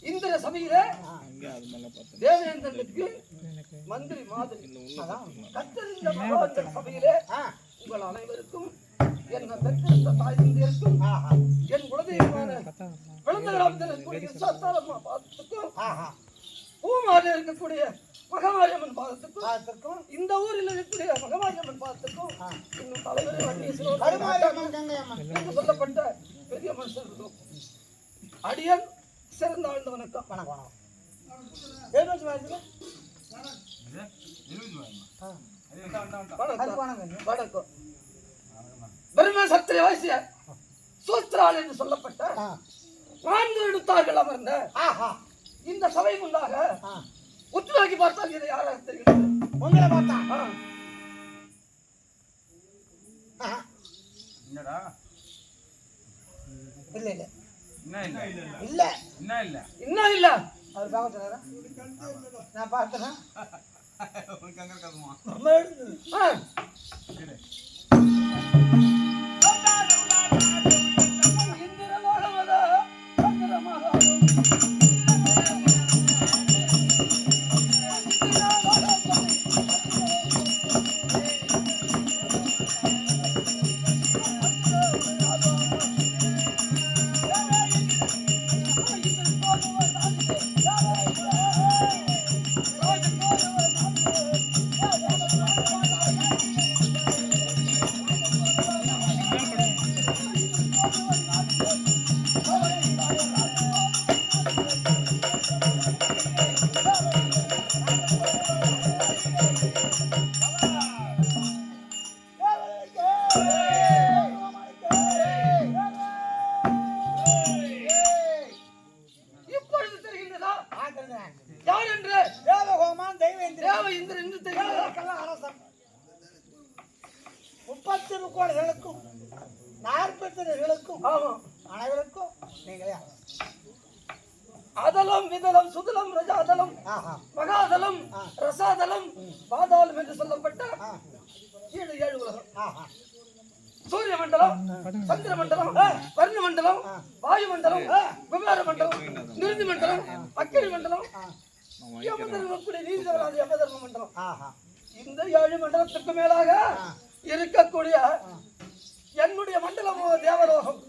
இந்திர சபையில தேவேந்திரனுக்கு மந்திரி மாதிரி கத்தறிந்த மகோதர சபையிலே உங்கள் அனைவருக்கும் என்ன பெற்ற தாய்ந்திருக்கும் என் குலதெய்வமான பாதத்துக்கும் பூமாத இருக்கக்கூடிய மகமாரியம்மன் பாதத்துக்கும் இந்த ஊரில் இருக்கக்கூடிய மகமாரியம்மன் பாதத்துக்கும் இன்னும் தலைவரை வன்னீஸ்வரர் சொல்லப்பட்ட பெரிய மனுஷர்களும் அடியன் சிறந்த ஆழ்ந்த வணக்கம். வணக்கம் வணக்கம். பெருமை சத்திரிய வாசிய சூத்திரால் என்று சொல்லப்பட்ட 4 எழுத்தார்கள் அமர்ந்த இந்த சபை முன்னாக உற்று நோக்கி பார்த்தால் இதை யாராக தெரிகிறது? உங்களை பார்த்தா இல்ல இல்ல இல்ல இல்ல இல்ல இன்னும் இல்ல அவர் பாக்க சொன்னாரா? நான் பார்த்தேன். அதலம் விதலம் சுதலம் ரஜாதலம் மகாதலம் ரசாதலம் பாதாளம் என்று சொல்லப்பட்ட 7 உலகம். சூரிய மண்டலம், சந்திர மண்டலம், வர்ண மண்டலம், வாயு மண்டலம், விவகார மண்டலம், நிருதி மண்டலம், அக்கினி மண்டலம், யமதர்ம மண்டலம். இந்த 7 மண்டலத்துக்கு மேலாக இருக்கக்கூடிய என்னுடைய மண்டலம் தேவலோகம்.